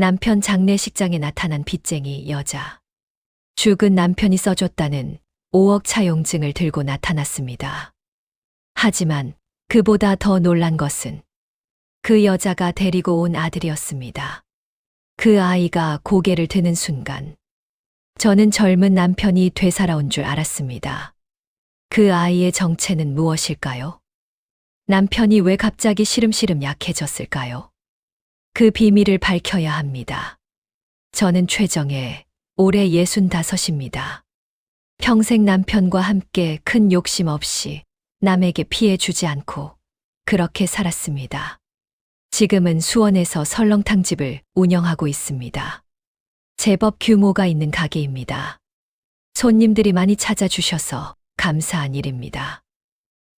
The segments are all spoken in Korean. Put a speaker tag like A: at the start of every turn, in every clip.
A: 남편 장례식장에 나타난 빚쟁이 여자. 죽은 남편이 써줬다는 5억 차용증을 들고 나타났습니다. 하지만 그보다 더 놀란 것은 그 여자가 데리고 온 아들이었습니다. 그 아이가 고개를 드는 순간 저는 젊은 남편이 되살아온 줄 알았습니다. 그 아이의 정체는 무엇일까요? 남편이 왜 갑자기 시름시름 약해졌을까요? 그 비밀을 밝혀야 합니다. 저는 최정혜, 올해 65입니다. 평생 남편과 함께 큰 욕심 없이 남에게 피해 주지 않고 그렇게 살았습니다. 지금은 수원에서 설렁탕집을 운영하고 있습니다. 제법 규모가 있는 가게입니다. 손님들이 많이 찾아주셔서 감사한 일입니다.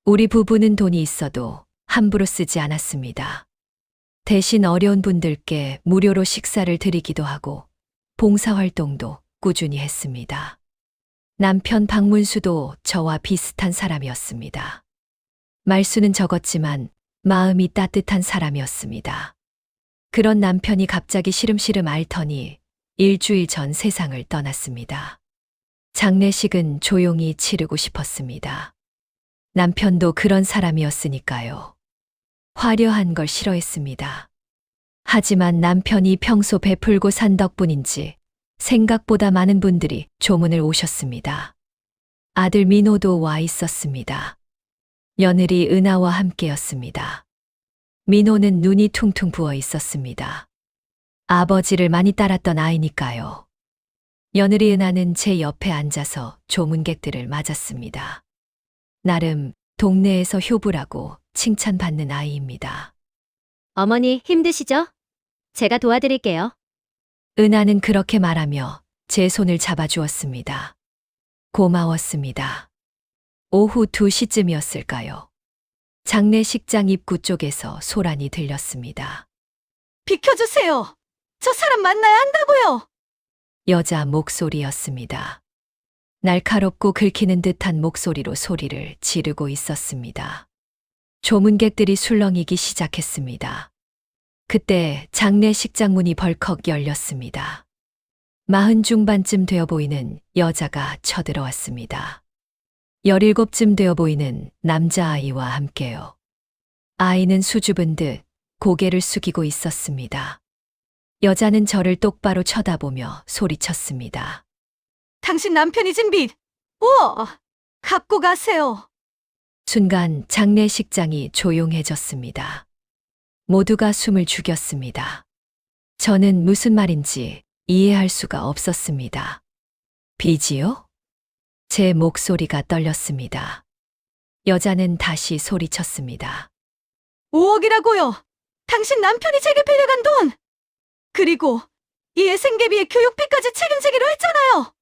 A: 우리 부부는 돈이 있어도 함부로 쓰지 않았습니다. 대신 어려운 분들께 무료로 식사를 드리기도 하고 봉사활동도 꾸준히 했습니다. 남편 박문수도 저와 비슷한 사람이었습니다. 말수는 적었지만 마음이 따뜻한 사람이었습니다. 그런 남편이 갑자기 시름시름 앓더니 일주일 전 세상을 떠났습니다. 장례식은 조용히 치르고 싶었습니다. 남편도 그런 사람이었으니까요. 화려한 걸 싫어했습니다. 하지만 남편이 평소 베풀고 산 덕분인지 생각보다 많은 분들이 조문을 오셨습니다. 아들 민호도 와 있었습니다. 며느리 은하와 함께였습니다. 민호는 눈이 퉁퉁 부어 있었습니다. 아버지를 많이 따랐던 아이니까요. 며느리 은하는 제 옆에 앉아서 조문객들을 맞았습니다. 나름 동네에서 효부라고 칭찬받는 아이입니다.
B: 어머니 힘드시죠? 제가 도와드릴게요.
A: 은하는 그렇게 말하며 제 손을 잡아주었습니다. 고마웠습니다. 오후 2시쯤이었을까요? 장례식장 입구 쪽에서 소란이 들렸습니다.
C: 비켜주세요. 저 사람 만나야 한다고요.
A: 여자 목소리였습니다. 날카롭고 긁히는 듯한 목소리로 소리를 지르고 있었습니다. 조문객들이 술렁이기 시작했습니다. 그때 장례식장 문이 벌컥 열렸습니다. 40 중반쯤 되어 보이는 여자가 쳐들어왔습니다. 17쯤 되어 보이는 남자아이와 함께요. 아이는 수줍은 듯 고개를 숙이고 있었습니다. 여자는 저를 똑바로 쳐다보며 소리쳤습니다.
C: 당신 남편이 진 빚, 5억 갚고 가세요.
A: 순간 장례식장이 조용해졌습니다. 모두가 숨을 죽였습니다. 저는 무슨 말인지 이해할 수가 없었습니다. 빚이요? 제 목소리가 떨렸습니다. 여자는 다시 소리쳤습니다.
C: 5억이라고요. 당신 남편이 제게 빌려간 돈. 그리고 이에 생계비에 교육비까지 책임지기로 했잖아요.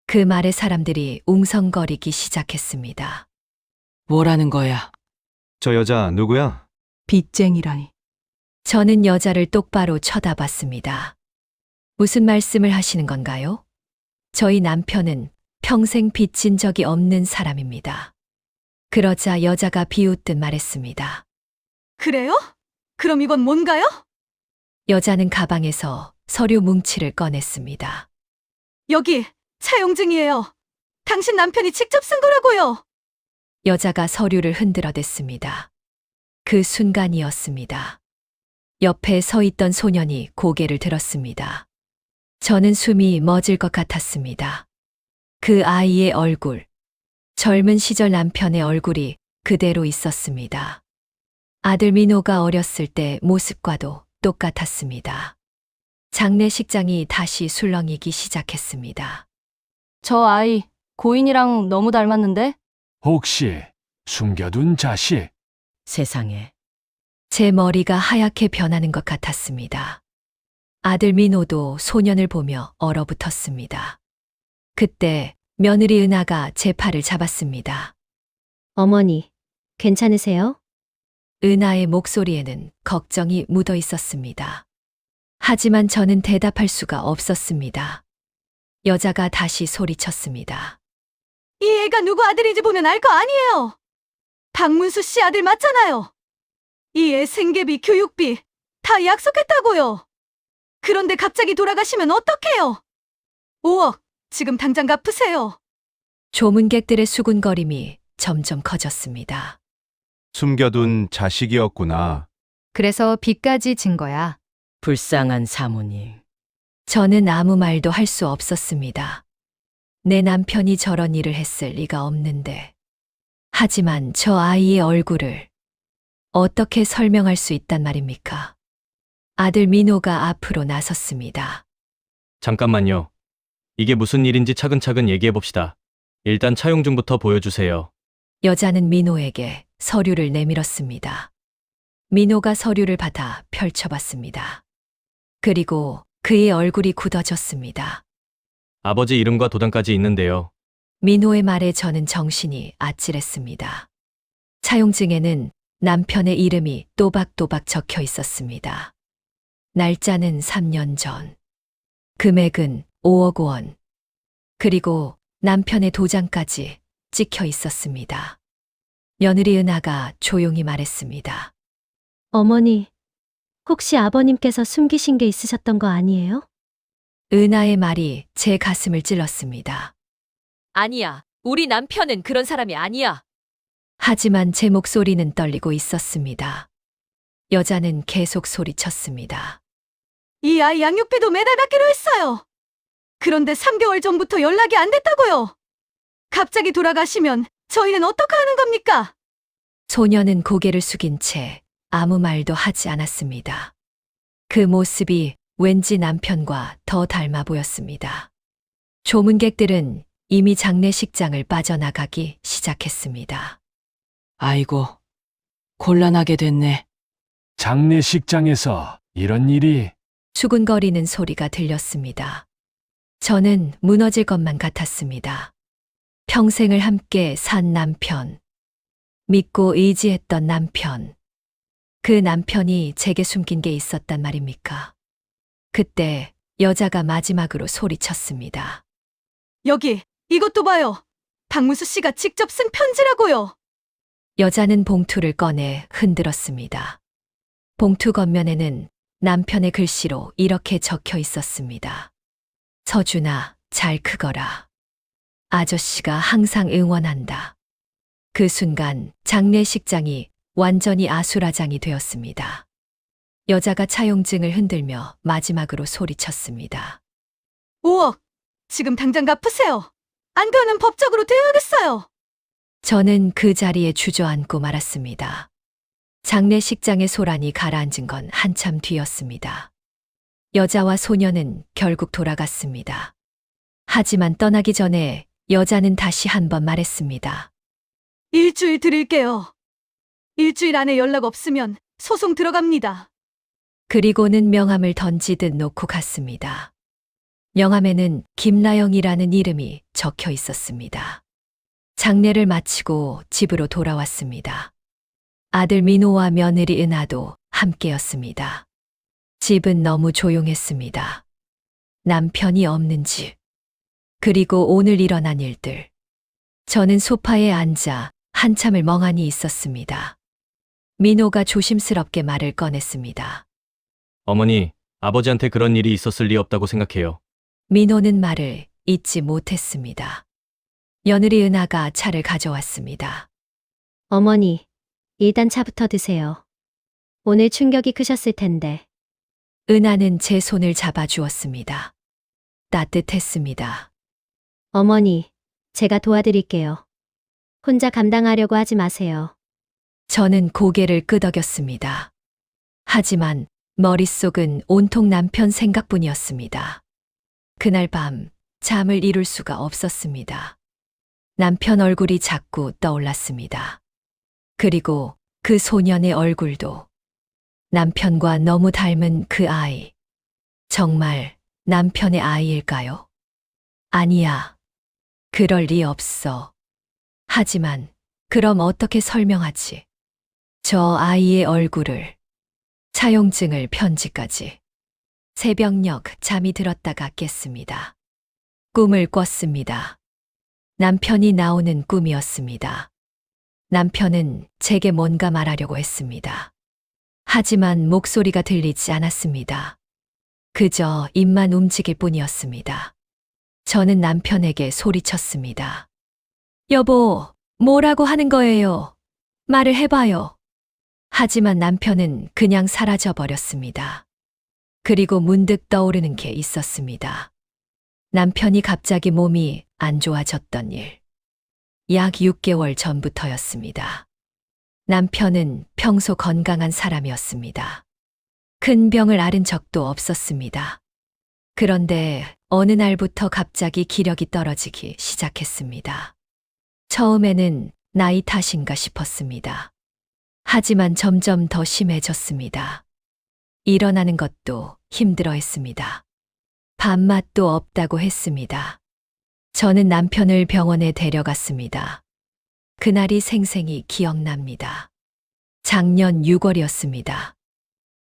A: 그 말에 사람들이 웅성거리기 시작했습니다.
D: 뭐라는 거야?
E: 저 여자 누구야?
D: 빚쟁이라니.
A: 저는 여자를 똑바로 쳐다봤습니다. 무슨 말씀을 하시는 건가요? 저희 남편은 평생 빚진 적이 없는 사람입니다. 그러자 여자가 비웃듯 말했습니다.
C: 그래요? 그럼 이건 뭔가요?
A: 여자는 가방에서 서류 뭉치를 꺼냈습니다.
C: 여기 차용증이에요. 당신 남편이 직접 쓴 거라고요.
A: 여자가 서류를 흔들어댔습니다. 그 순간이었습니다. 옆에 서 있던 소년이 고개를 들었습니다. 저는 숨이 멎을 것 같았습니다. 그 아이의 얼굴, 젊은 시절 남편의 얼굴이 그대로 있었습니다. 아들 민호가 어렸을 때 모습과도 똑같았습니다. 장례식장이 다시 술렁이기 시작했습니다.
F: 저 아이, 고인이랑 너무 닮았는데?
G: 혹시 숨겨둔 자식?
D: 세상에.
A: 제 머리가 하얗게 변하는 것 같았습니다. 아들 민호도 소년을 보며 얼어붙었습니다. 그때 며느리 은하가 제 팔을 잡았습니다.
B: 어머니, 괜찮으세요?
A: 은하의 목소리에는 걱정이 묻어 있었습니다. 하지만 저는 대답할 수가 없었습니다. 여자가 다시 소리쳤습니다.
C: 이 애가 누구 아들인지 보면 알 거 아니에요. 박문수 씨 아들 맞잖아요. 이 애 생계비, 교육비 다 약속했다고요. 그런데 갑자기 돌아가시면 어떡해요? 5억, 지금 당장 갚으세요.
A: 조문객들의 수군거림이 점점 커졌습니다.
H: 숨겨둔 자식이었구나.
I: 그래서 빚까지 진 거야.
D: 불쌍한 사모님.
A: 저는 아무 말도 할 수 없었습니다. 내 남편이 저런 일을 했을 리가 없는데. 하지만 저 아이의 얼굴을 어떻게 설명할 수 있단 말입니까? 아들 민호가 앞으로 나섰습니다.
J: 잠깐만요. 이게 무슨 일인지 차근차근 얘기해 봅시다. 일단 차용증부터 보여주세요.
A: 여자는 민호에게 서류를 내밀었습니다. 민호가 서류를 받아 펼쳐봤습니다. 그리고 그의 얼굴이 굳어졌습니다.
J: 아버지 이름과 도장까지 있는데요.
A: 민호의 말에 저는 정신이 아찔했습니다. 차용증에는 남편의 이름이 또박또박 적혀 있었습니다. 날짜는 3년 전. 금액은 5억 원. 그리고 남편의 도장까지 찍혀 있었습니다. 며느리 은하가 조용히 말했습니다.
B: 어머니, 혹시 아버님께서 숨기신 게 있으셨던 거 아니에요?
A: 은하의 말이 제 가슴을 찔렀습니다.
C: 아니야. 우리 남편은 그런 사람이 아니야.
A: 하지만 제 목소리는 떨리고 있었습니다. 여자는 계속 소리쳤습니다.
C: 이 아이 양육비도 매달 받기로 했어요. 그런데 3개월 전부터 연락이 안 됐다고요. 갑자기 돌아가시면 저희는 어떻게 하는 겁니까?
A: 소녀는 고개를 숙인 채 아무 말도 하지 않았습니다. 그 모습이 왠지 남편과 더 닮아 보였습니다. 조문객들은 이미 장례식장을 빠져나가기 시작했습니다.
D: 아이고, 곤란하게 됐네.
G: 장례식장에서 이런 일이.
A: 수군거리는 소리가 들렸습니다. 저는 무너질 것만 같았습니다. 평생을 함께 산 남편, 믿고 의지했던 남편, 그 남편이 제게 숨긴 게 있었단 말입니까? 그때 여자가 마지막으로 소리쳤습니다.
C: 여기, 이것도 봐요. 박문수 씨가 직접 쓴 편지라고요.
A: 여자는 봉투를 꺼내 흔들었습니다. 봉투 겉면에는 남편의 글씨로 이렇게 적혀 있었습니다. 서준아, 잘 크거라. 아저씨가 항상 응원한다. 그 순간 장례식장이 완전히 아수라장이 되었습니다. 여자가 차용증을 흔들며 마지막으로 소리쳤습니다.
C: 5억, 지금 당장 갚으세요. 안 그러면 법적으로 대응하겠어요.
A: 저는 그 자리에 주저앉고 말았습니다. 장례식장의 소란이 가라앉은 건 한참 뒤였습니다. 여자와 소녀는 결국 돌아갔습니다. 하지만 떠나기 전에 여자는 다시 한 번 말했습니다.
C: 일주일 드릴게요. 일주일 안에 연락 없으면 소송 들어갑니다.
A: 그리고는 명함을 던지듯 놓고 갔습니다. 명함에는 김나영이라는 이름이 적혀 있었습니다. 장례를 마치고 집으로 돌아왔습니다. 아들 민호와 며느리 은하도 함께였습니다. 집은 너무 조용했습니다. 남편이 없는 집. 그리고 오늘 일어난 일들. 저는 소파에 앉아 한참을 멍하니 있었습니다. 민호가 조심스럽게 말을 꺼냈습니다.
J: 어머니, 아버지한테 그런 일이 있었을 리 없다고 생각해요.
A: 민호는 말을 잇지 못했습니다. 며느리 은하가 차를 가져왔습니다.
B: 어머니, 일단 차부터 드세요. 오늘 충격이 크셨을 텐데.
A: 은하는 제 손을 잡아주었습니다. 따뜻했습니다.
B: 어머니, 제가 도와드릴게요. 혼자 감당하려고 하지 마세요.
A: 저는 고개를 끄덕였습니다. 하지만 머릿속은 온통 남편 생각뿐이었습니다. 그날 밤 잠을 이룰 수가 없었습니다. 남편 얼굴이 자꾸 떠올랐습니다. 그리고 그 소년의 얼굴도. 남편과 너무 닮은 그 아이. 정말 남편의 아이일까요? 아니야. 그럴 리 없어. 하지만 그럼 어떻게 설명하지? 저 아이의 얼굴을, 차용증을, 편지까지. 새벽녘 잠이 들었다가 깼습니다. 꿈을 꿨습니다. 남편이 나오는 꿈이었습니다. 남편은 제게 뭔가 말하려고 했습니다. 하지만 목소리가 들리지 않았습니다. 그저 입만 움직일 뿐이었습니다. 저는 남편에게 소리쳤습니다. 여보, 뭐라고 하는 거예요? 말을 해봐요. 하지만 남편은 그냥 사라져 버렸습니다. 그리고 문득 떠오르는 게 있었습니다. 남편이 갑자기 몸이 안 좋아졌던 일. 약 6개월 전부터였습니다. 남편은 평소 건강한 사람이었습니다. 큰 병을 앓은 적도 없었습니다. 그런데 어느 날부터 갑자기 기력이 떨어지기 시작했습니다. 처음에는 나이 탓인가 싶었습니다. 하지만 점점 더 심해졌습니다. 일어나는 것도 힘들어 했습니다. 밥맛도 없다고 했습니다. 저는 남편을 병원에 데려갔습니다. 그날이 생생히 기억납니다. 작년 6월이었습니다.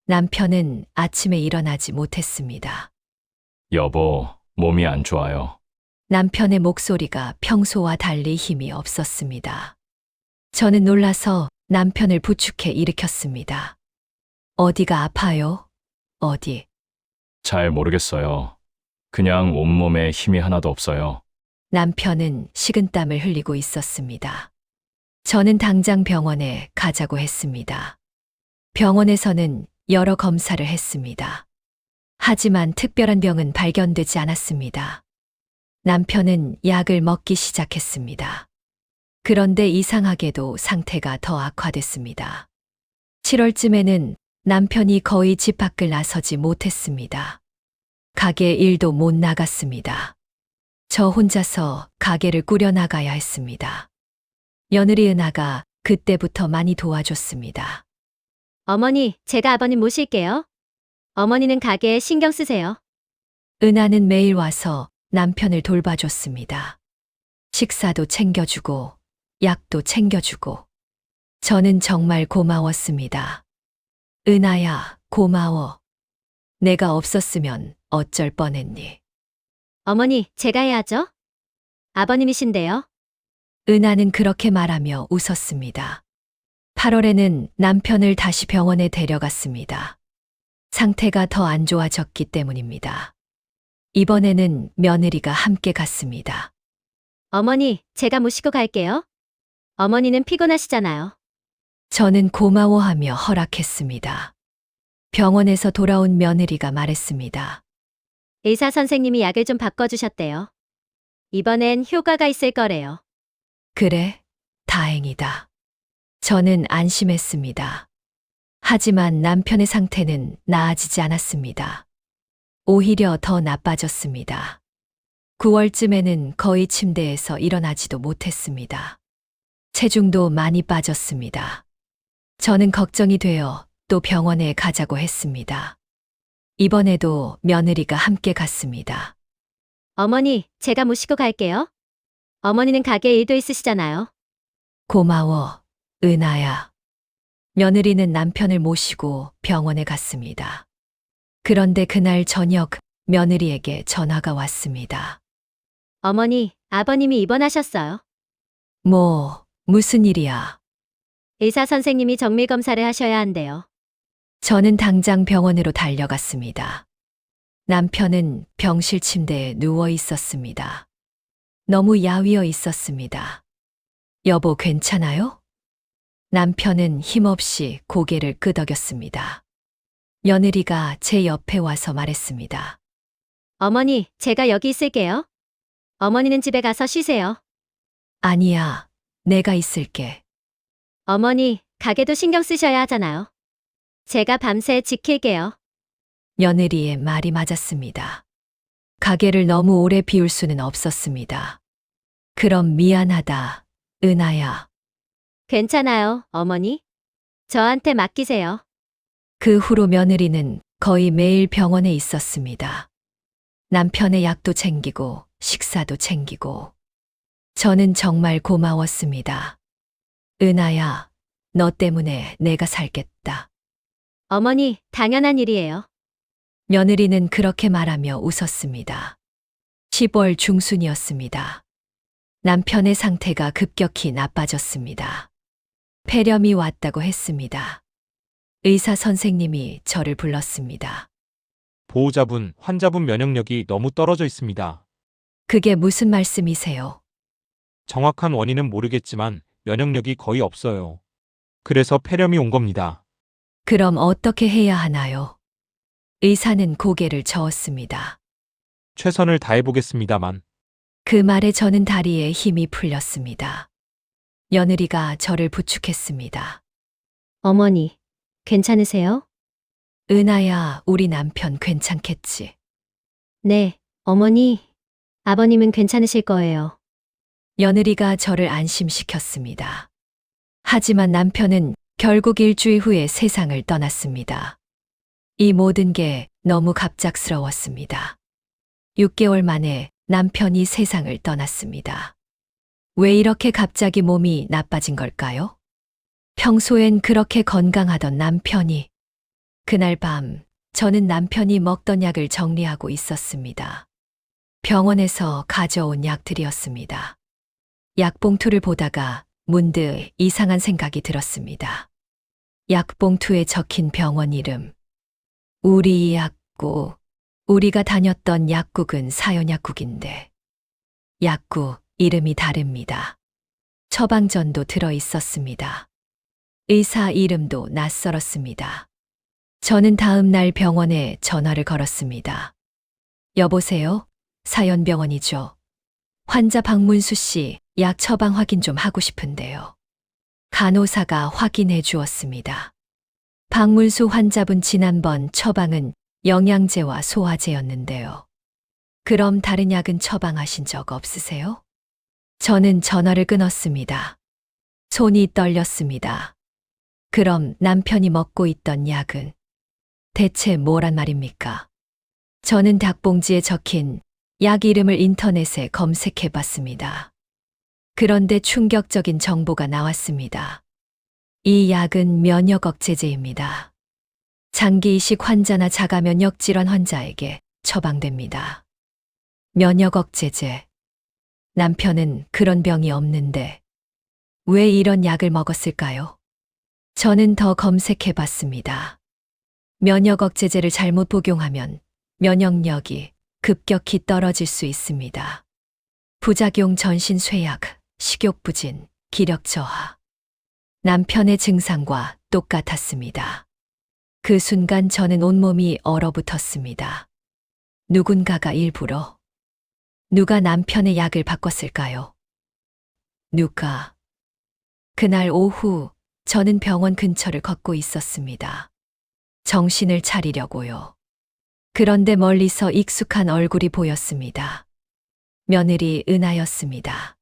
A: 남편은 아침에 일어나지 못했습니다.
G: 여보, 몸이 안 좋아요.
A: 남편의 목소리가 평소와 달리 힘이 없었습니다. 저는 놀라서 남편을 부축해 일으켰습니다. 어디가 아파요? 어디?
G: 잘 모르겠어요. 그냥 온몸에 힘이 하나도 없어요.
A: 남편은 식은땀을 흘리고 있었습니다. 저는 당장 병원에 가자고 했습니다. 병원에서는 여러 검사를 했습니다. 하지만 특별한 병은 발견되지 않았습니다. 남편은 약을 먹기 시작했습니다. 그런데 이상하게도 상태가 더 악화됐습니다. 7월쯤에는 남편이 거의 집 밖을 나서지 못했습니다. 가게 일도 못 나갔습니다. 저 혼자서 가게를 꾸려나가야 했습니다. 며느리 은하가 그때부터 많이 도와줬습니다.
B: 어머니, 제가 아버님 모실게요. 어머니는 가게에 신경 쓰세요.
A: 은하는 매일 와서 남편을 돌봐줬습니다. 식사도 챙겨주고, 약도 챙겨주고. 저는 정말 고마웠습니다. 은하야, 고마워. 내가 없었으면 어쩔 뻔했니?
B: 어머니, 제가 해야죠. 아버님이신데요.
A: 은하는 그렇게 말하며 웃었습니다. 8월에는 남편을 다시 병원에 데려갔습니다. 상태가 더 안 좋아졌기 때문입니다. 이번에는 며느리가 함께 갔습니다.
B: 어머니, 제가 모시고 갈게요. 어머니는 피곤하시잖아요.
A: 저는 고마워하며 허락했습니다. 병원에서 돌아온 며느리가 말했습니다.
B: 의사 선생님이 약을 좀 바꿔주셨대요. 이번엔 효과가 있을 거래요.
A: 그래, 다행이다. 저는 안심했습니다. 하지만 남편의 상태는 나아지지 않았습니다. 오히려 더 나빠졌습니다. 9월쯤에는 거의 침대에서 일어나지도 못했습니다. 체중도 많이 빠졌습니다. 저는 걱정이 되어 또 병원에 가자고 했습니다. 이번에도 며느리가 함께 갔습니다.
B: 어머니, 제가 모시고 갈게요. 어머니는 가게에 일도 있으시잖아요.
A: 고마워, 은하야. 며느리는 남편을 모시고 병원에 갔습니다. 그런데 그날 저녁 며느리에게 전화가 왔습니다.
B: 어머니, 아버님이 입원하셨어요.
A: 무슨 일이야?
B: 의사 선생님이 정밀 검사를 하셔야 한대요.
A: 저는 당장 병원으로 달려갔습니다. 남편은 병실 침대에 누워 있었습니다. 너무 야위어 있었습니다. 여보, 괜찮아요? 남편은 힘없이 고개를 끄덕였습니다. 며느리가 제 옆에 와서 말했습니다.
B: 어머니, 제가 여기 있을게요. 어머니는 집에 가서 쉬세요.
A: 아니야, 내가 있을게.
B: 어머니, 가게도 신경 쓰셔야 하잖아요. 제가 밤새 지킬게요.
A: 며느리의 말이 맞았습니다. 가게를 너무 오래 비울 수는 없었습니다. 그럼 미안하다, 은하야.
B: 괜찮아요, 어머니. 저한테 맡기세요.
A: 그 후로 며느리는 거의 매일 병원에 있었습니다. 남편의 약도 챙기고 식사도 챙기고. 저는 정말 고마웠습니다. 은하야, 너 때문에 내가 살겠다.
B: 어머니, 당연한 일이에요.
A: 며느리는 그렇게 말하며 웃었습니다. 10월 중순이었습니다. 남편의 상태가 급격히 나빠졌습니다. 폐렴이 왔다고 했습니다. 의사 선생님이 저를 불렀습니다.
K: 보호자분, 환자분 면역력이 너무 떨어져 있습니다.
A: 그게 무슨 말씀이세요?
K: 정확한 원인은 모르겠지만 면역력이 거의 없어요. 그래서 폐렴이 온 겁니다.
A: 그럼 어떻게 해야 하나요? 의사는 고개를 저었습니다.
K: 최선을 다해보겠습니다만.
A: 그 말에 저는 다리에 힘이 풀렸습니다. 며느리가 저를 부축했습니다.
B: 어머니, 괜찮으세요?
A: 은하야, 우리 남편 괜찮겠지?
B: 네, 어머니. 아버님은 괜찮으실 거예요.
A: 며느리가 저를 안심시켰습니다. 하지만 남편은 결국 일주일 후에 세상을 떠났습니다. 이 모든 게 너무 갑작스러웠습니다. 6개월 만에 남편이 세상을 떠났습니다. 왜 이렇게 갑자기 몸이 나빠진 걸까요? 평소엔 그렇게 건강하던 남편이. 그날 밤, 저는 남편이 먹던 약을 정리하고 있었습니다. 병원에서 가져온 약들이었습니다. 약봉투를 보다가 문득 이상한 생각이 들었습니다. 약봉투에 적힌 병원 이름. 우리 약국. 우리가 다녔던 약국은 사연약국인데. 약국 이름이 다릅니다. 처방전도 들어 있었습니다. 의사 이름도 낯설었습니다. 저는 다음 날 병원에 전화를 걸었습니다. 여보세요? 사연병원이죠. 환자 박문수 씨, 약 처방 확인 좀 하고 싶은데요. 간호사가 확인해 주었습니다. 박문수 환자분 지난번 처방은 영양제와 소화제였는데요. 그럼 다른 약은 처방하신 적 없으세요? 저는 전화를 끊었습니다. 손이 떨렸습니다. 그럼 남편이 먹고 있던 약은 대체 뭐란 말입니까? 저는 닭봉지에 적힌 약 이름을 인터넷에 검색해 봤습니다. 그런데 충격적인 정보가 나왔습니다. 이 약은 면역 억제제입니다. 장기 이식 환자나 자가 면역 질환 환자에게 처방됩니다. 면역 억제제. 남편은 그런 병이 없는데 왜 이런 약을 먹었을까요? 저는 더 검색해 봤습니다. 면역 억제제를 잘못 복용하면 면역력이 급격히 떨어질 수 있습니다. 부작용 전신 쇠약, 식욕부진, 기력 저하. 남편의 증상과 똑같았습니다. 그 순간 저는 온몸이 얼어붙었습니다. 누군가가 일부러 누가 남편의 약을 바꿨을까요? 누가? 그날 오후 저는 병원 근처를 걷고 있었습니다. 정신을 차리려고요. 그런데 멀리서 익숙한 얼굴이 보였습니다. 며느리 은하였습니다.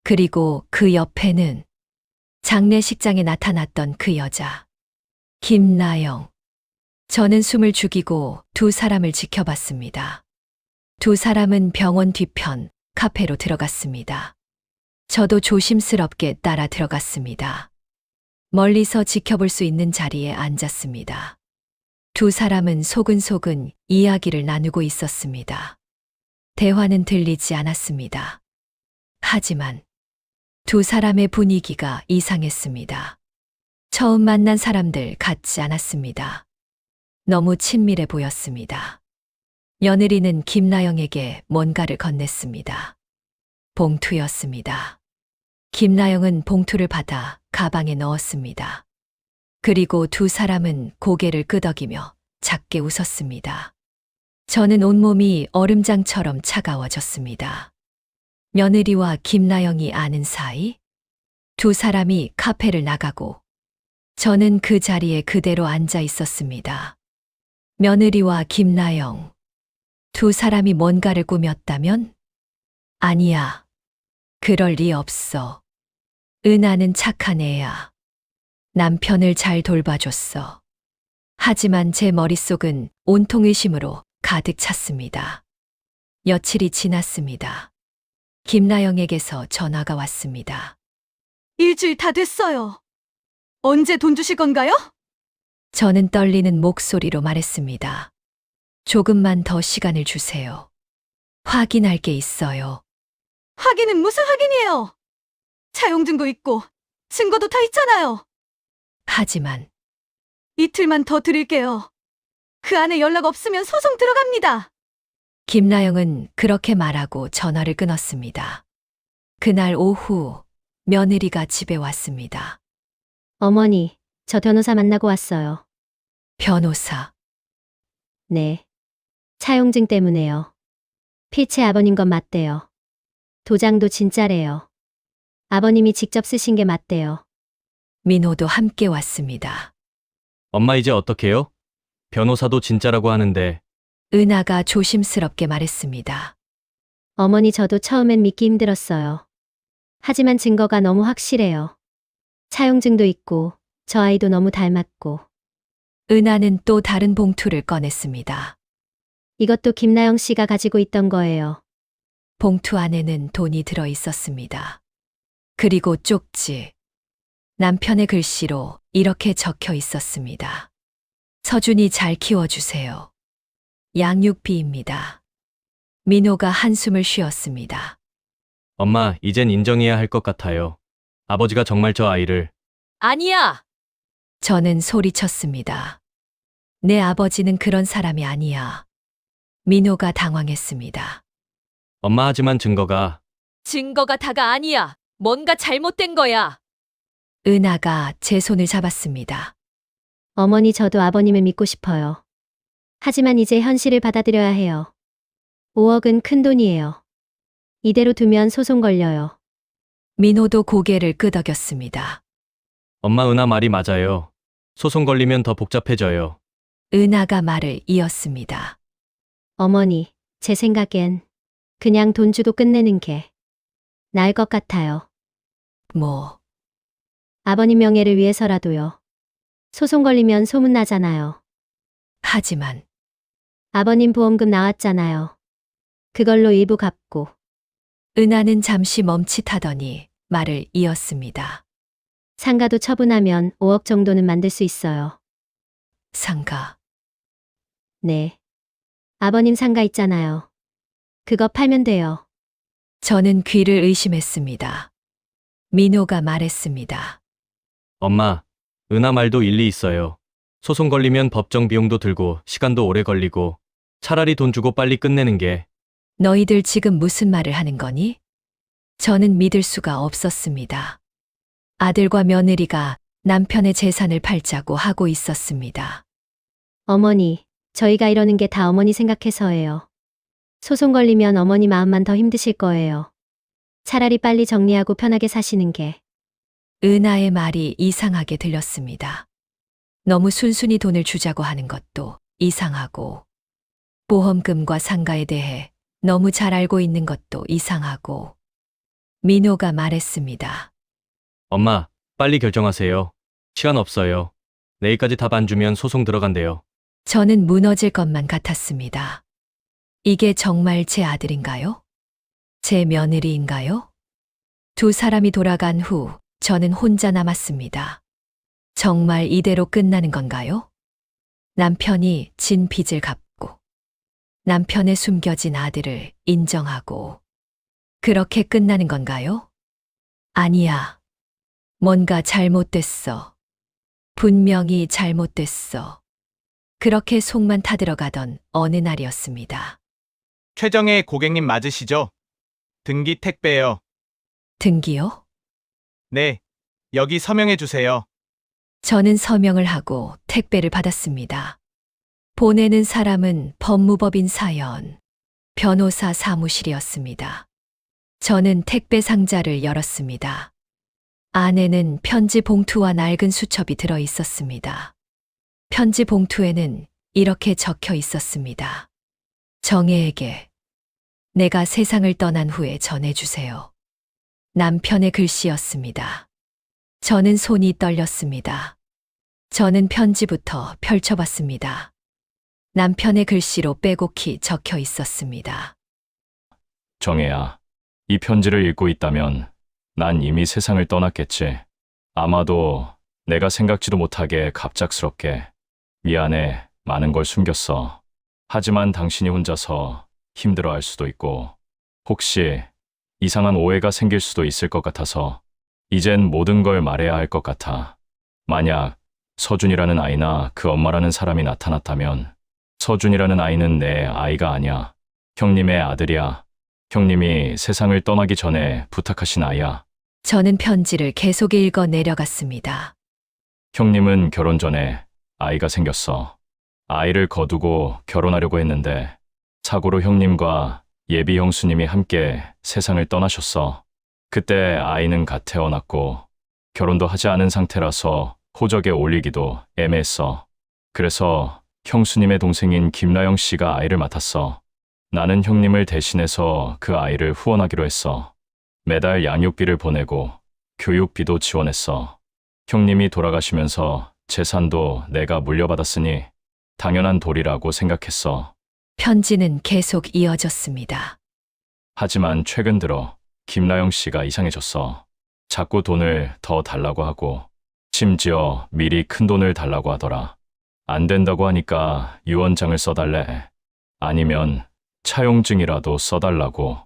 A: 그리고 그 옆에는 장례식장에 나타났던 그 여자. 김나영. 저는 숨을 죽이고 두 사람을 지켜봤습니다. 두 사람은 병원 뒤편 카페로 들어갔습니다. 저도 조심스럽게 따라 들어갔습니다. 멀리서 지켜볼 수 있는 자리에 앉았습니다. 두 사람은 소근소근 이야기를 나누고 있었습니다. 대화는 들리지 않았습니다. 하지만 두 사람의 분위기가 이상했습니다. 처음 만난 사람들 같지 않았습니다. 너무 친밀해 보였습니다. 며느리는 김나영에게 뭔가를 건넸습니다. 봉투였습니다. 김나영은 봉투를 받아 가방에 넣었습니다. 그리고 두 사람은 고개를 끄덕이며 작게 웃었습니다. 저는 온몸이 얼음장처럼 차가워졌습니다. 며느리와 김나영이 아는 사이? 두 사람이 카페를 나가고 저는 그 자리에 그대로 앉아 있었습니다. 며느리와 김나영. 두 사람이 뭔가를 꾸몄다면? 아니야. 그럴 리 없어. 은하는 착한 애야. 남편을 잘 돌봐줬어. 하지만 제 머릿속은 온통 의심으로 가득 찼습니다. 며칠이 지났습니다. 김나영에게서 전화가 왔습니다.
C: 일주일 다 됐어요. 언제 돈 주실 건가요?
A: 저는 떨리는 목소리로 말했습니다. 조금만 더 시간을 주세요. 확인할 게 있어요.
C: 확인은 무슨 확인이에요? 차용증도 있고 증거도 다 있잖아요.
A: 하지만
C: 이틀만 더 드릴게요. 그 안에 연락 없으면 소송 들어갑니다.
A: 김나영은 그렇게 말하고 전화를 끊었습니다. 그날 오후 며느리가 집에 왔습니다.
B: 어머니, 저 변호사 만나고 왔어요.
A: 변호사,
B: 네. 차용증 때문에요. 피체 아버님 건 맞대요. 도장도 진짜래요. 아버님이 직접 쓰신 게 맞대요.
A: 민호도 함께 왔습니다.
J: 엄마 이제 어떡해요? 변호사도 진짜라고 하는데
A: 은하가 조심스럽게 말했습니다.
B: 어머니 저도 처음엔 믿기 힘들었어요. 하지만 증거가 너무 확실해요. 차용증도 있고 저 아이도 너무 닮았고
A: 은하는 또 다른 봉투를 꺼냈습니다.
B: 이것도 김나영 씨가 가지고 있던 거예요.
A: 봉투 안에는 돈이 들어 있었습니다. 그리고 쪽지. 남편의 글씨로 이렇게 적혀 있었습니다. 서준이 잘 키워주세요. 양육비입니다. 민호가 한숨을 쉬었습니다.
J: 엄마 이젠 인정해야 할 것 같아요. 아버지가 정말 저 아이를
A: 아니야! 저는 소리쳤습니다. 내 아버지는 그런 사람이 아니야. 민호가 당황했습니다.
J: 엄마 하지만 증거가
A: 증거가 다가 아니야. 뭔가 잘못된 거야. 은하가 제 손을 잡았습니다.
B: 어머니 저도 아버님을 믿고 싶어요. 하지만 이제 현실을 받아들여야 해요. 5억은 큰 돈이에요. 이대로 두면 소송 걸려요.
A: 민호도 고개를 끄덕였습니다.
J: 엄마 은하 말이 맞아요. 소송 걸리면 더 복잡해져요.
A: 은하가 말을 이었습니다.
B: 어머니, 제 생각엔 그냥 돈 주고 끝내는 게 나을 것 같아요.
A: 뭐,
B: 아버님 명예를 위해서라도요. 소송 걸리면 소문나잖아요.
A: 하지만
B: 아버님 보험금 나왔잖아요. 그걸로 일부 갚고.
A: 은하는 잠시 멈칫하더니 말을 이었습니다.
B: 상가도 처분하면 5억 정도는 만들 수 있어요.
A: 상가,
B: 네. 아버님 상가 있잖아요. 그거 팔면 돼요.
A: 저는 귀를 의심했습니다. 민호가 말했습니다.
J: 엄마, 은하 말도 일리 있어요. 소송 걸리면 법정 비용도 들고 시간도 오래 걸리고 차라리 돈 주고 빨리 끝내는 게
A: 너희들 지금 무슨 말을 하는 거니? 저는 믿을 수가 없었습니다. 아들과 며느리가 남편의 재산을 팔자고 하고 있었습니다.
B: 어머니, 저희가 이러는 게 다 어머니 생각해서예요. 소송 걸리면 어머니 마음만 더 힘드실 거예요. 차라리 빨리 정리하고 편하게 사시는 게.
A: 은하의 말이 이상하게 들렸습니다. 너무 순순히 돈을 주자고 하는 것도 이상하고, 보험금과 상가에 대해 너무 잘 알고 있는 것도 이상하고, 민호가 말했습니다.
J: 엄마, 빨리 결정하세요. 시간 없어요. 내일까지 답 안 주면 소송 들어간대요.
A: 저는 무너질 것만 같았습니다. 이게 정말 제 아들인가요? 제 며느리인가요? 두 사람이 돌아간 후 저는 혼자 남았습니다. 정말 이대로 끝나는 건가요? 남편이 진 빚을 갚고, 남편의 숨겨진 아들을 인정하고, 그렇게 끝나는 건가요? 아니야. 뭔가 잘못됐어. 분명히 잘못됐어. 그렇게 속만 타들어가던 어느 날이었습니다.
L: 최정혜 고객님 맞으시죠? 등기 택배요.
A: 등기요?
L: 네. 여기 서명해 주세요.
A: 저는 서명을 하고 택배를 받았습니다. 보내는 사람은 법무법인 사연, 변호사 사무실이었습니다. 저는 택배 상자를 열었습니다. 안에는 편지 봉투와 낡은 수첩이 들어 있었습니다. 편지 봉투에는 이렇게 적혀 있었습니다. 정혜에게 내가 세상을 떠난 후에 전해주세요. 남편의 글씨였습니다. 저는 손이 떨렸습니다. 저는 편지부터 펼쳐봤습니다. 남편의 글씨로 빼곡히 적혀 있었습니다.
G: 정혜야, 이 편지를 읽고 있다면 난 이미 세상을 떠났겠지. 아마도 내가 생각지도 못하게 갑작스럽게 미안해, 많은 걸 숨겼어. 하지만 당신이 혼자서 힘들어할 수도 있고 혹시 이상한 오해가 생길 수도 있을 것 같아서 이젠 모든 걸 말해야 할 것 같아. 만약 서준이라는 아이나 그 엄마라는 사람이 나타났다면 서준이라는 아이는 내 아이가 아니야. 형님의 아들이야. 형님이 세상을 떠나기 전에 부탁하신 아이야.
A: 저는 편지를 계속 읽어 내려갔습니다.
G: 형님은 결혼 전에 아이가 생겼어. 아이를 거두고 결혼하려고 했는데 사고로 형님과 예비 형수님이 함께 세상을 떠나셨어. 그때 아이는 갓 태어났고 결혼도 하지 않은 상태라서 호적에 올리기도 애매했어. 그래서 형수님의 동생인 김나영 씨가 아이를 맡았어. 나는 형님을 대신해서 그 아이를 후원하기로 했어. 매달 양육비를 보내고 교육비도 지원했어. 형님이 돌아가시면서 재산도 내가 물려받았으니 당연한 도리라고 생각했어.
A: 편지는 계속 이어졌습니다.
G: 하지만 최근 들어 김나영 씨가 이상해졌어. 자꾸 돈을 더 달라고 하고 심지어 미리 큰 돈을 달라고 하더라. 안 된다고 하니까 유언장을 써달래. 아니면 차용증이라도 써달라고.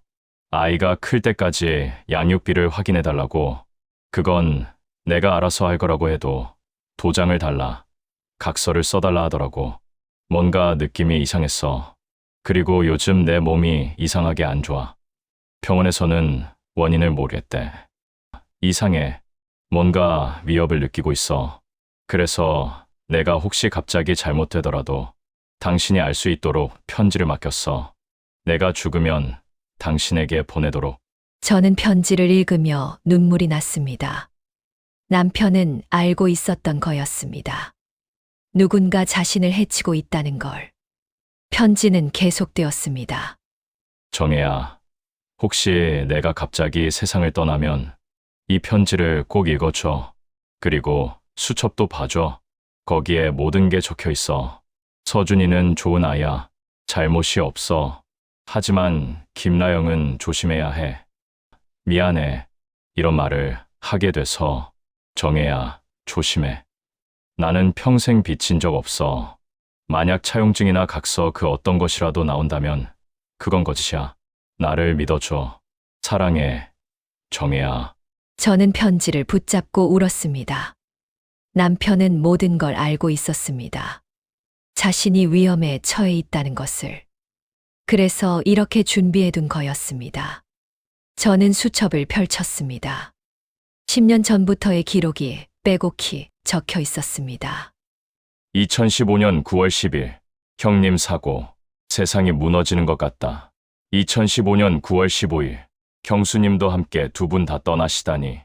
G: 아이가 클 때까지 양육비를 확인해달라고. 그건 내가 알아서 할 거라고 해도 도장을 달라. 각서를 써달라 하더라고. 뭔가 느낌이 이상했어. 그리고 요즘 내 몸이 이상하게 안 좋아. 병원에서는 원인을 모르겠대. 이상해. 뭔가 위협을 느끼고 있어. 그래서 내가 혹시 갑자기 잘못되더라도 당신이 알 수 있도록 편지를 맡겼어. 내가 죽으면 당신에게 보내도록.
A: 저는 편지를 읽으며 눈물이 났습니다. 남편은 알고 있었던 거였습니다. 누군가 자신을 해치고 있다는 걸. 편지는 계속되었습니다.
G: 정혜야, 혹시 내가 갑자기 세상을 떠나면 이 편지를 꼭 읽어줘. 그리고 수첩도 봐줘. 거기에 모든 게 적혀 있어. 서준이는 좋은 아이야. 잘못이 없어. 하지만 김나영은 조심해야 해. 미안해. 이런 말을 하게 돼서. 정혜야, 조심해. 나는 평생 빚진 적 없어. 만약 차용증이나 각서 그 어떤 것이라도 나온다면 그건 거짓이야. 나를 믿어줘. 사랑해. 정혜야.
A: 저는 편지를 붙잡고 울었습니다. 남편은 모든 걸 알고 있었습니다. 자신이 위험에 처해 있다는 것을. 그래서 이렇게 준비해둔 거였습니다. 저는 수첩을 펼쳤습니다. 10년 전부터의 기록이 빼곡히 적혀 있었습니다.
G: 2015년 9월 10일, 형님 사고, 세상이 무너지는 것 같다. 2015년 9월 15일, 경수님도 함께 두 분 다 떠나시다니.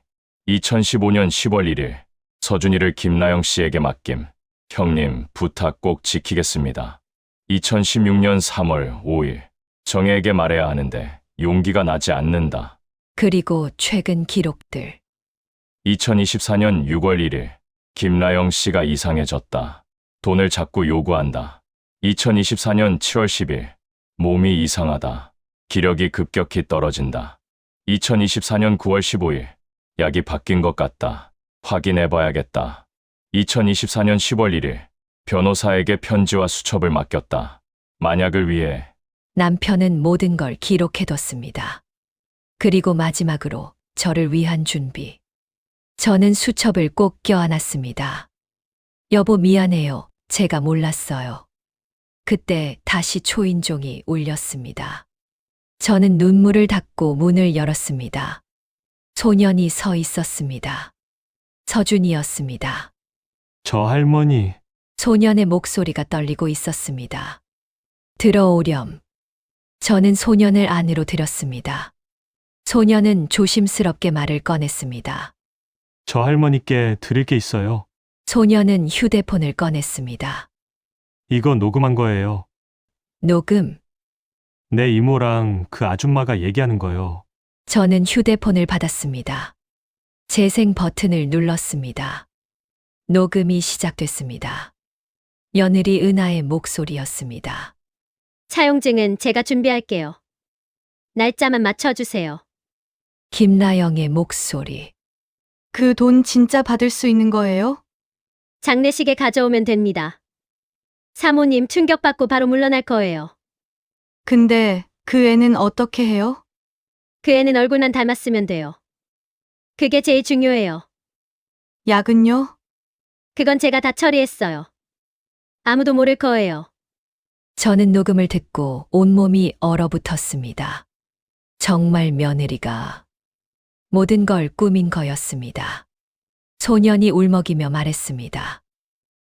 G: 2015년 10월 1일, 서준이를 김나영 씨에게 맡김. 형님, 부탁 꼭 지키겠습니다. 2016년 3월 5일, 정혜에게 말해야 하는데 용기가 나지 않는다.
A: 그리고 최근 기록들.
G: 2024년 6월 1일, 김나영 씨가 이상해졌다. 돈을 자꾸 요구한다. 2024년 7월 10일, 몸이 이상하다. 기력이 급격히 떨어진다. 2024년 9월 15일, 약이 바뀐 것 같다. 확인해봐야겠다. 2024년 10월 1일, 변호사에게 편지와 수첩을 맡겼다. 만약을 위해.
A: 남편은 모든 걸 기록해뒀습니다. 그리고 마지막으로 저를 위한 준비. 저는 수첩을 꼭 껴안았습니다. 여보 미안해요. 제가 몰랐어요. 그때 다시 초인종이 울렸습니다. 저는 눈물을 닦고 문을 열었습니다. 소년이 서 있었습니다. 서준이었습니다.
E: 저 할머니.
A: 소년의 목소리가 떨리고 있었습니다. 들어오렴. 저는 소년을 안으로 들였습니다. 소년은 조심스럽게 말을 꺼냈습니다.
E: 저 할머니께 드릴 게 있어요.
A: 소년은 휴대폰을 꺼냈습니다.
E: 이거 녹음한 거예요.
A: 녹음.
E: 내 이모랑 그 아줌마가 얘기하는 거요.
A: 저는 휴대폰을 받았습니다. 재생 버튼을 눌렀습니다. 녹음이 시작됐습니다. 며느리 은하의 목소리였습니다.
B: 차용증은 제가 준비할게요. 날짜만 맞춰주세요.
A: 김나영의 목소리.
C: 그 돈 진짜 받을 수 있는 거예요?
B: 장례식에 가져오면 됩니다. 사모님 충격받고 바로 물러날 거예요.
C: 근데 그 애는 어떻게 해요?
B: 그 애는 얼굴만 닮았으면 돼요. 그게 제일 중요해요.
C: 약은요?
B: 그건 제가 다 처리했어요. 아무도 모를 거예요.
A: 저는 녹음을 듣고 온몸이 얼어붙었습니다. 정말 며느리가 모든 걸 꾸민 거였습니다. 소년이 울먹이며 말했습니다.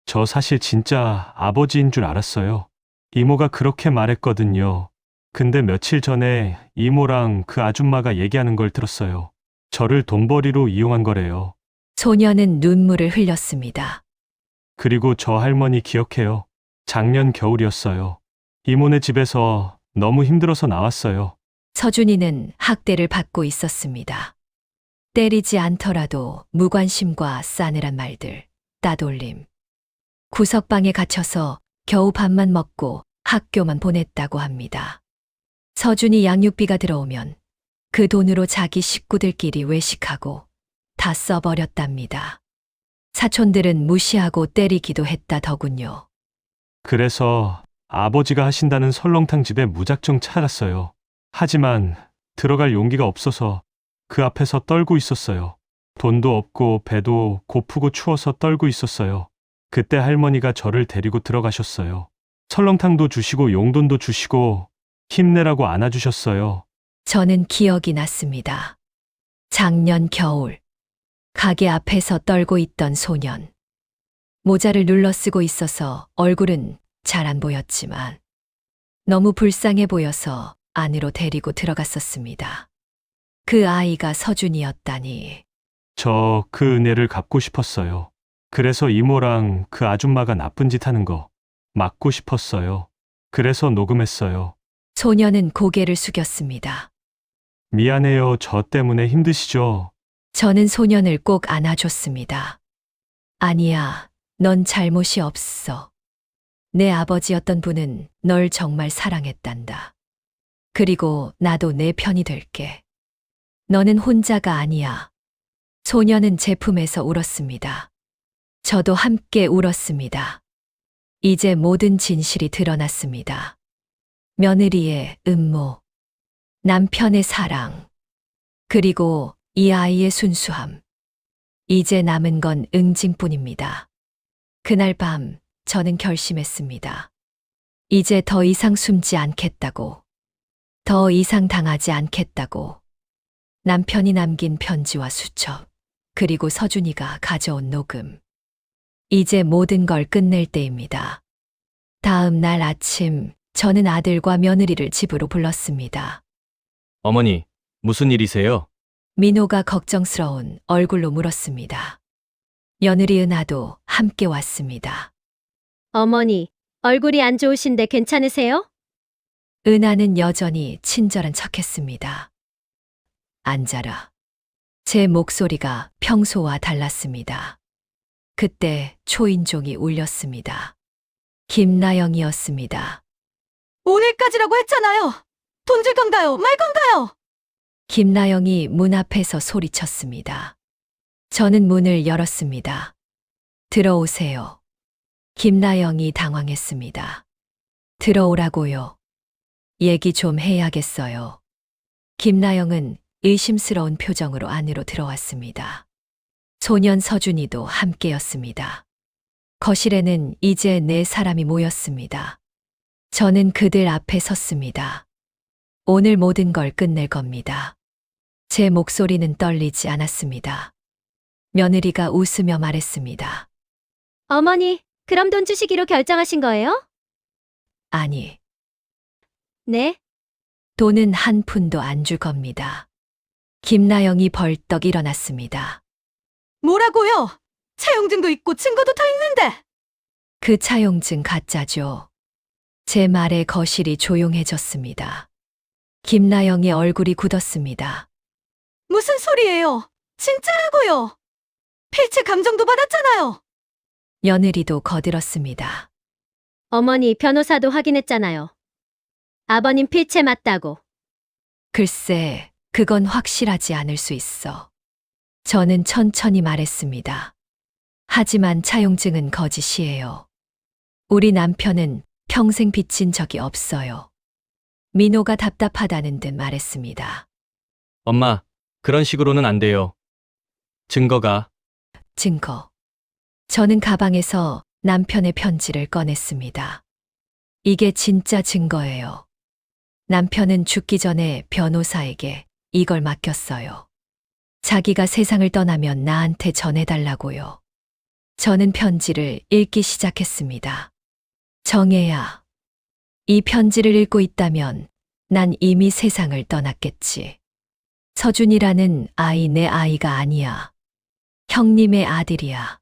E: 저 사실 진짜 아버지인 줄 알았어요. 이모가 그렇게 말했거든요. 근데 며칠 전에 이모랑 그 아줌마가 얘기하는 걸 들었어요. 저를 돈벌이로 이용한 거래요.
A: 소년은 눈물을 흘렸습니다.
E: 그리고 저 할머니 기억해요. 작년 겨울이었어요. 이모네 집에서 너무 힘들어서 나왔어요.
A: 서준이는 학대를 받고 있었습니다. 때리지 않더라도 무관심과 싸늘한 말들, 따돌림. 구석방에 갇혀서 겨우 밥만 먹고 학교만 보냈다고 합니다. 서준이 양육비가 들어오면 그 돈으로 자기 식구들끼리 외식하고 다 써버렸답니다. 사촌들은 무시하고 때리기도 했다 더군요.
E: 그래서 아버지가 하신다는 설렁탕 집에 무작정 찾았어요. 하지만 들어갈 용기가 없어서 그 앞에서 떨고 있었어요. 돈도 없고 배도 고프고 추워서 떨고 있었어요. 그때 할머니가 저를 데리고 들어가셨어요. 설렁탕도 주시고 용돈도 주시고 힘내라고 안아주셨어요.
A: 저는 기억이 났습니다. 작년 겨울, 가게 앞에서 떨고 있던 소년. 모자를 눌러 쓰고 있어서 얼굴은 잘 안 보였지만 너무 불쌍해 보여서 안으로 데리고 들어갔었습니다. 그 아이가 서준이었다니.
E: 저 그 은혜를 갚고 싶었어요. 그래서 이모랑 그 아줌마가 나쁜 짓 하는 거 막고 싶었어요. 그래서 녹음했어요.
A: 소년은 고개를 숙였습니다.
E: 미안해요. 저 때문에 힘드시죠?
A: 저는 소년을 꼭 안아줬습니다. 아니야, 넌 잘못이 없어. 내 아버지였던 분은 널 정말 사랑했단다. 그리고 나도 내 편이 될게. 너는 혼자가 아니야. 소년은 제 품에서 울었습니다. 저도 함께 울었습니다. 이제 모든 진실이 드러났습니다. 며느리의 음모, 남편의 사랑, 그리고 이 아이의 순수함. 이제 남은 건 응징뿐입니다. 그날 밤 저는 결심했습니다. 이제 더 이상 숨지 않겠다고. 더 이상 당하지 않겠다고. 남편이 남긴 편지와 수첩, 그리고 서준이가 가져온 녹음. 이제 모든 걸 끝낼 때입니다. 다음 날 아침, 저는 아들과 며느리를 집으로 불렀습니다.
J: 어머니, 무슨 일이세요?
A: 민호가 걱정스러운 얼굴로 물었습니다. 며느리 은하도 함께 왔습니다.
B: 어머니, 얼굴이 안 좋으신데 괜찮으세요?
A: 은하는 여전히 친절한 척했습니다. 앉아라. 제 목소리가 평소와 달랐습니다. 그때 초인종이 울렸습니다. 김나영이었습니다.
C: 오늘까지라고 했잖아요. 돈 줄 건가요? 말 건가요?
A: 김나영이 문 앞에서 소리쳤습니다. 저는 문을 열었습니다. 들어오세요. 김나영이 당황했습니다. 들어오라고요. 얘기 좀 해야겠어요. 김나영은 의심스러운 표정으로 안으로 들어왔습니다. 소년 서준이도 함께였습니다. 거실에는 이제 네 사람이 모였습니다. 저는 그들 앞에 섰습니다. 오늘 모든 걸 끝낼 겁니다. 제 목소리는 떨리지 않았습니다. 며느리가 웃으며 말했습니다.
B: 어머니, 그럼 돈 주시기로 결정하신 거예요?
A: 아니,
B: 네?
A: 돈은 한 푼도 안 줄 겁니다. 김나영이 벌떡 일어났습니다.
C: 뭐라고요? 차용증도 있고 증거도 다 있는데.
A: 그 차용증 가짜죠. 제 말에 거실이 조용해졌습니다. 김나영의 얼굴이 굳었습니다.
C: 무슨 소리예요? 진짜라고요. 필체 감정도 받았잖아요.
A: 며느리도 거들었습니다.
B: 어머니, 변호사도 확인했잖아요. 아버님 필체 맞다고.
A: 글쎄, 그건 확실하지 않을 수 있어. 저는 천천히 말했습니다. 하지만 차용증은 거짓이에요. 우리 남편은 평생 빚진 적이 없어요. 민호가 답답하다는 듯 말했습니다.
J: 엄마, 그런 식으로는 안 돼요. 증거가.
A: 증거. 저는 가방에서 남편의 편지를 꺼냈습니다. 이게 진짜 증거예요. 남편은 죽기 전에 변호사에게 이걸 맡겼어요. 자기가 세상을 떠나면 나한테 전해달라고요. 저는 편지를 읽기 시작했습니다. 정혜야, 이 편지를 읽고 있다면 난 이미 세상을 떠났겠지. 서준이라는 아이 내 아이가 아니야. 형님의 아들이야.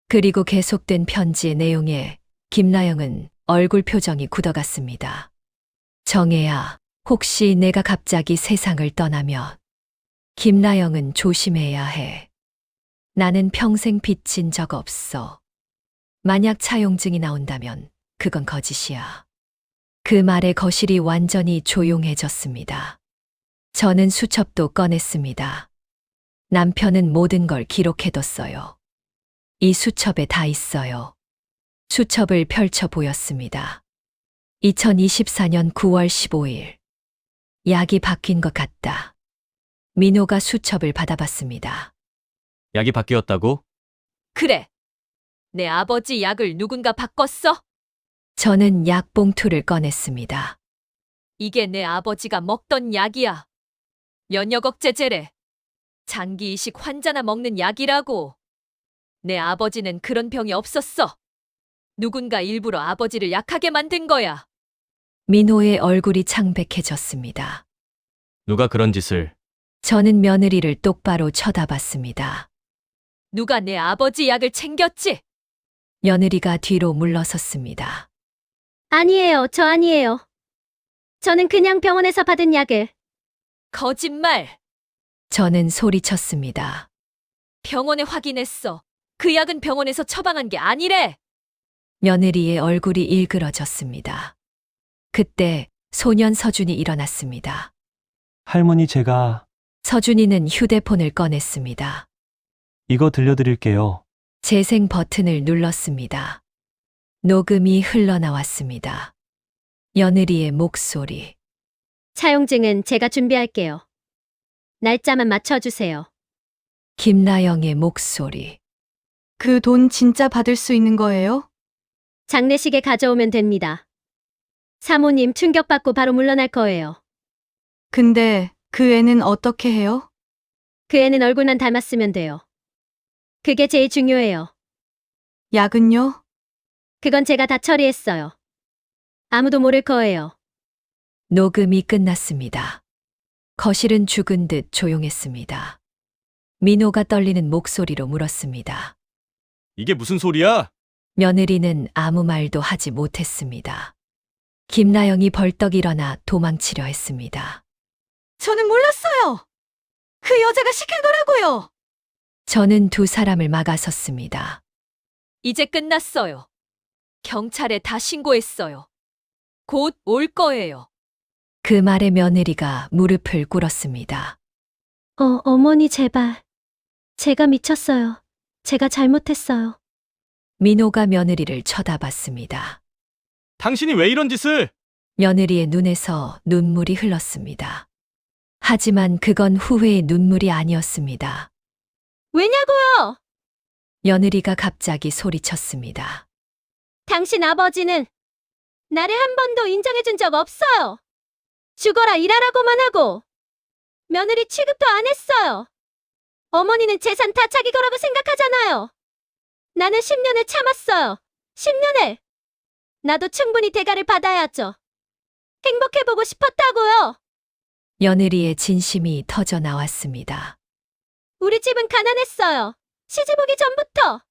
A: 그리고 계속된 편지의 내용에 김나영은 얼굴 표정이 굳어갔습니다. 정혜야, 혹시 내가 갑자기 세상을 떠나면 김나영은 조심해야 해. 나는 평생 빚진 적 없어. 만약 차용증이 나온다면 그건 거짓이야. 그 말에 거실이 완전히 조용해졌습니다. 저는 수첩도 꺼냈습니다. 남편은 모든 걸 기록해뒀어요. 이 수첩에 다 있어요. 수첩을 펼쳐 보였습니다. 2024년 9월 15일. 약이 바뀐 것 같다. 민호가 수첩을 받아봤습니다.
J: 약이 바뀌었다고?
A: 그래. 내 아버지 약을 누군가 바꿨어? 저는 약 봉투를 꺼냈습니다. 이게 내 아버지가 먹던 약이야. 면역 억제제래. 장기 이식 환자나 먹는 약이라고. 내 아버지는 그런 병이 없었어. 누군가 일부러 아버지를 약하게 만든 거야. 민호의 얼굴이 창백해졌습니다.
J: 누가 그런 짓을?
A: 저는 며느리를 똑바로 쳐다봤습니다. 누가 내 아버지 약을 챙겼지? 며느리가 뒤로 물러섰습니다.
B: 아니에요. 저 아니에요. 저는 그냥 병원에서 받은 약을.
A: 거짓말! 저는 소리쳤습니다. 병원에 확인했어. 그 약은 병원에서 처방한 게 아니래! 며느리의 얼굴이 일그러졌습니다. 그때 소년 서준이 일어났습니다.
E: 할머니, 제가
A: 서준이는 휴대폰을 꺼냈습니다.
E: 이거 들려드릴게요.
A: 재생 버튼을 눌렀습니다. 녹음이 흘러나왔습니다. 며느리의 목소리.
B: 차용증은 제가 준비할게요. 날짜만 맞춰주세요.
A: 김나영의 목소리.
C: 그 돈 진짜 받을 수 있는 거예요?
B: 장례식에 가져오면 됩니다. 사모님 충격받고 바로 물러날 거예요.
C: 근데 그 애는 어떻게 해요?
B: 그 애는 얼굴만 닮았으면 돼요. 그게 제일 중요해요.
C: 약은요?
B: 그건 제가 다 처리했어요. 아무도 모를 거예요.
A: 녹음이 끝났습니다. 거실은 죽은 듯 조용했습니다. 민호가 떨리는 목소리로 물었습니다.
J: 이게 무슨 소리야?
A: 며느리는 아무 말도 하지 못했습니다. 김나영이 벌떡 일어나 도망치려 했습니다.
C: 저는 몰랐어요. 그 여자가 시킨 거라고요.
A: 저는 두 사람을 막아섰습니다. 이제 끝났어요. 경찰에 다 신고했어요. 곧 올 거예요. 그 말에 며느리가 무릎을 꿇었습니다.
B: 어머니 제발. 제가 미쳤어요. 제가 잘못했어요.
A: 민호가 며느리를 쳐다봤습니다.
J: 당신이 왜 이런 짓을?
A: 며느리의 눈에서 눈물이 흘렀습니다. 하지만 그건 후회의 눈물이 아니었습니다.
B: 왜냐고요?
A: 며느리가 갑자기 소리쳤습니다.
B: 당신 아버지는 나를 한 번도 인정해준 적 없어요. 죽어라 일하라고만 하고 며느리 취급도 안 했어요. 어머니는 재산 다 자기 거라고 생각하잖아요. 나는 10년을 참았어요. 10년을. 나도 충분히 대가를 받아야죠. 행복해보고 싶었다고요.
A: 며느리의 진심이 터져 나왔습니다.
B: 우리 집은 가난했어요. 시집 오기 전부터.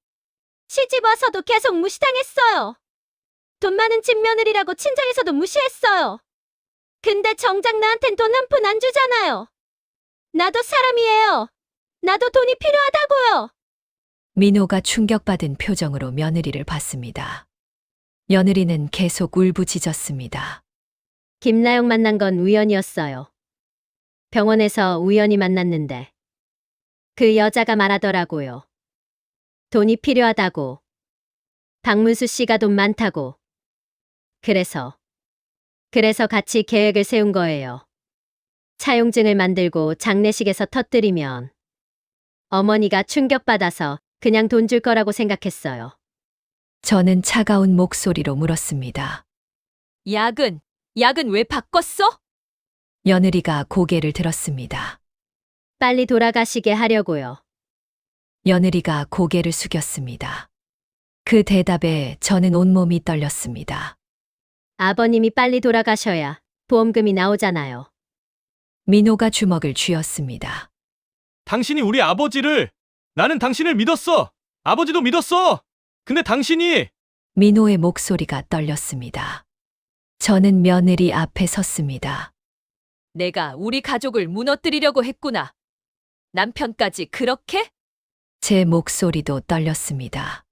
B: 시집 와서도 계속 무시당했어요. 돈 많은 집 며느리라고 친정에서도 무시했어요. 근데 정작 나한텐 돈 한 푼 안 주잖아요. 나도 사람이에요. 나도 돈이 필요하다고요.
A: 민호가 충격받은 표정으로 며느리를 봤습니다. 며느리는 계속 울부짖었습니다.
B: 김나영 만난 건 우연이었어요. 병원에서 우연히 만났는데 그 여자가 말하더라고요. 돈이 필요하다고. 박문수 씨가 돈 많다고. 그래서 같이 계획을 세운 거예요. 차용증을 만들고 장례식에서 터뜨리면 어머니가 충격받아서 그냥 돈 줄 거라고 생각했어요.
A: 저는 차가운 목소리로 물었습니다. 약은 왜 바꿨어? 며느리가 고개를 들었습니다.
B: 빨리 돌아가시게 하려고요.
A: 며느리가 고개를 숙였습니다. 그 대답에 저는 온몸이 떨렸습니다.
B: 아버님이 빨리 돌아가셔야 보험금이 나오잖아요.
A: 민호가 주먹을 쥐었습니다.
J: 당신이 우리 아버지를, 나는 당신을 믿었어. 아버지도 믿었어. 근데 당신이
A: 민호의 목소리가 떨렸습니다. 저는 며느리 앞에 섰습니다. 내가 우리 가족을 무너뜨리려고 했구나. 남편까지 그렇게? 제 목소리도 떨렸습니다.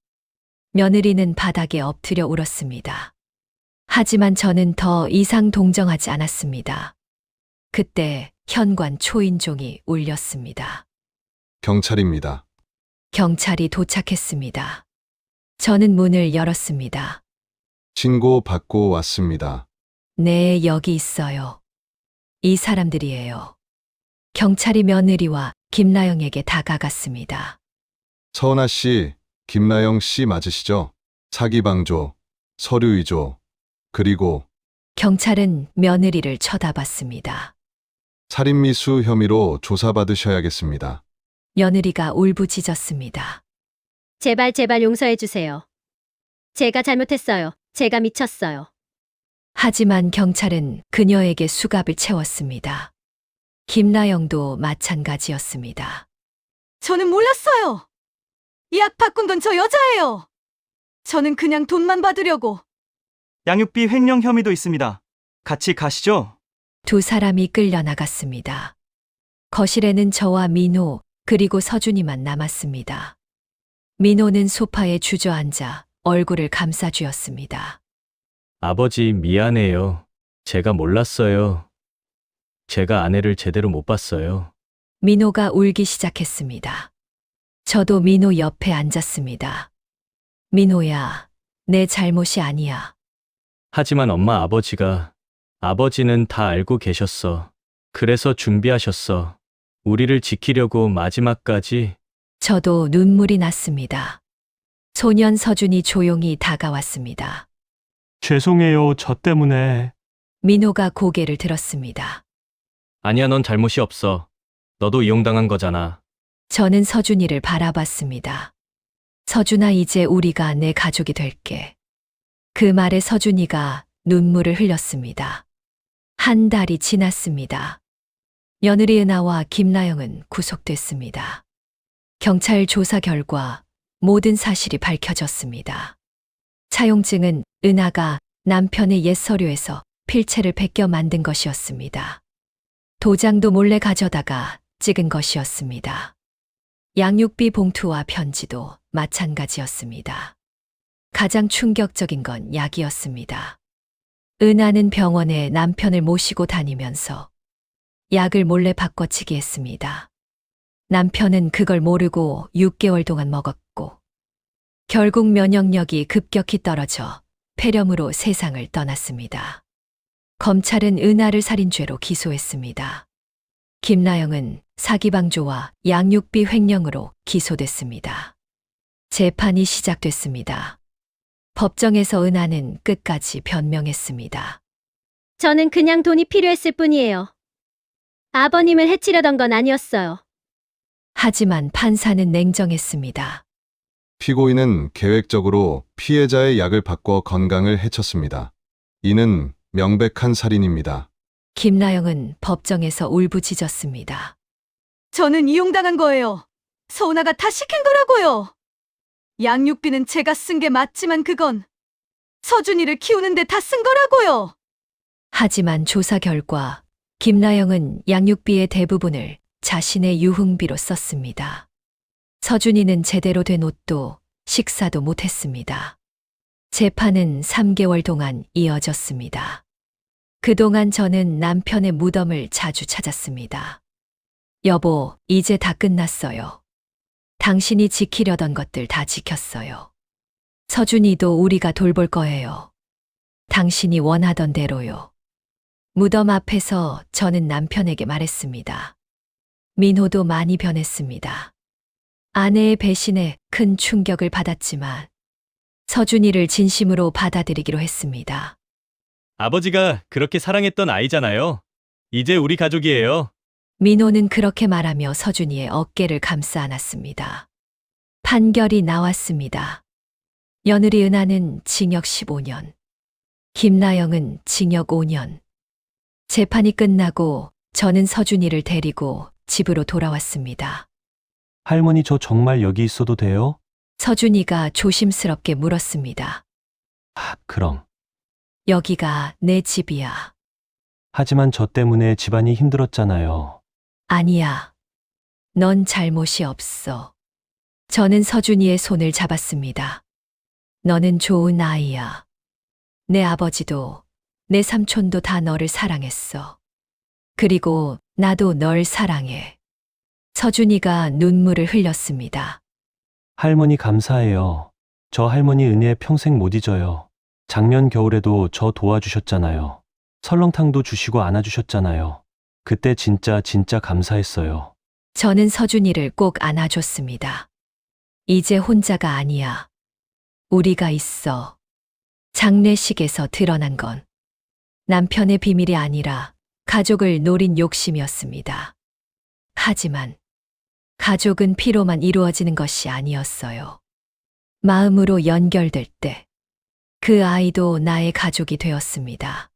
A: 며느리는 바닥에 엎드려 울었습니다. 하지만 저는 더 이상 동정하지 않았습니다. 그때 현관 초인종이 울렸습니다.
H: 경찰입니다.
A: 경찰이 도착했습니다. 저는 문을 열었습니다.
H: 신고 받고 왔습니다.
A: 네, 여기 있어요. 이 사람들이에요. 경찰이 며느리와 김나영에게 다가갔습니다.
H: 서은아 씨, 김나영 씨 맞으시죠? 사기 방조, 서류 위조, 그리고
A: 경찰은 며느리를 쳐다봤습니다.
H: 살인미수 혐의로 조사받으셔야겠습니다.
A: 며느리가 울부짖었습니다.
B: 제발 용서해 주세요. 제가 잘못했어요. 제가 미쳤어요.
A: 하지만 경찰은 그녀에게 수갑을 채웠습니다. 김나영도 마찬가지였습니다.
C: 저는 몰랐어요. 약 바꾼 건 저 여자예요. 저는 그냥 돈만 받으려고.
L: 양육비 횡령 혐의도 있습니다. 같이 가시죠.
A: 두 사람이 끌려나갔습니다. 거실에는 저와 민호 그리고 서준이만 남았습니다. 민호는 소파에 주저앉아 얼굴을 감싸쥐었습니다.
J: 아버지 미안해요. 제가 몰랐어요. 제가 아내를 제대로 못 봤어요.
A: 민호가 울기 시작했습니다. 저도 민호 옆에 앉았습니다. 민호야, 내 잘못이 아니야.
J: 하지만 엄마 아버지는 다 알고 계셨어. 그래서 준비하셨어. 우리를 지키려고 마지막까지.
A: 저도 눈물이 났습니다. 소년 서준이 조용히 다가왔습니다.
E: 죄송해요, 저 때문에.
A: 민호가 고개를 들었습니다.
J: 아니야, 넌 잘못이 없어. 너도 이용당한 거잖아.
A: 저는 서준이를 바라봤습니다. 서준아, 이제 우리가 내 가족이 될게. 그 말에 서준이가 눈물을 흘렸습니다. 한 달이 지났습니다. 며느리 은하와 김나영은 구속됐습니다. 경찰 조사 결과 모든 사실이 밝혀졌습니다. 차용증은 은하가 남편의 옛 서류에서 필체를 베껴 만든 것이었습니다. 도장도 몰래 가져다가 찍은 것이었습니다. 양육비 봉투와 편지도 마찬가지였습니다. 가장 충격적인 건 약이었습니다. 은하는 병원에 남편을 모시고 다니면서 약을 몰래 바꿔치기 했습니다. 남편은 그걸 모르고 6개월 동안 먹었고, 결국 면역력이 급격히 떨어져 폐렴으로 세상을 떠났습니다. 검찰은 은하를 살인죄로 기소했습니다. 김나영은 사기방조와 양육비 횡령으로 기소됐습니다. 재판이 시작됐습니다. 법정에서 은하는 끝까지 변명했습니다.
B: 저는 그냥 돈이 필요했을 뿐이에요. 아버님을 해치려던 건 아니었어요.
A: 하지만 판사는 냉정했습니다.
H: 피고인은 계획적으로 피해자의 약을 바꿔 건강을 해쳤습니다. 이는 명백한 살인입니다.
A: 김나영은 법정에서 울부짖었습니다.
C: 저는 이용당한 거예요. 서은아가 다 시킨 거라고요. 양육비는 제가 쓴 게 맞지만 그건 서준이를 키우는데 다 쓴 거라고요.
A: 하지만 조사 결과 김나영은 양육비의 대부분을 자신의 유흥비로 썼습니다. 서준이는 제대로 된 옷도 식사도 못했습니다. 재판은 3개월 동안 이어졌습니다. 그동안 저는 남편의 무덤을 자주 찾았습니다. 여보, 이제 다 끝났어요. 당신이 지키려던 것들 다 지켰어요. 서준이도 우리가 돌볼 거예요. 당신이 원하던 대로요. 무덤 앞에서 저는 남편에게 말했습니다. 민호도 많이 변했습니다. 아내의 배신에 큰 충격을 받았지만 서준이를 진심으로 받아들이기로 했습니다.
J: 아버지가 그렇게 사랑했던 아이잖아요. 이제 우리 가족이에요.
A: 민호는 그렇게 말하며 서준이의 어깨를 감싸 안았습니다. 판결이 나왔습니다. 며느리 은하는 징역 15년, 김나영은 징역 5년. 재판이 끝나고 저는 서준이를 데리고 집으로 돌아왔습니다.
E: 할머니 저 정말 여기 있어도 돼요?
A: 서준이가 조심스럽게 물었습니다.
E: 그럼.
A: 여기가 내 집이야.
E: 하지만 저 때문에 집안이 힘들었잖아요.
A: 아니야. 넌 잘못이 없어. 저는 서준이의 손을 잡았습니다. 너는 좋은 아이야. 내 아버지도 내 삼촌도 다 너를 사랑했어. 그리고 나도 널 사랑해. 서준이가 눈물을 흘렸습니다.
E: 할머니 감사해요. 저 할머니 은혜 평생 못 잊어요. 작년 겨울에도 저 도와주셨잖아요. 설렁탕도 주시고 안아주셨잖아요. 그때 진짜 감사했어요.
A: 저는 서준이를 꼭 안아줬습니다. 이제 혼자가 아니야. 우리가 있어. 장례식에서 드러난 건 남편의 비밀이 아니라 가족을 노린 욕심이었습니다. 하지만 가족은 피로만 이루어지는 것이 아니었어요. 마음으로 연결될 때 그 아이도 나의 가족이 되었습니다.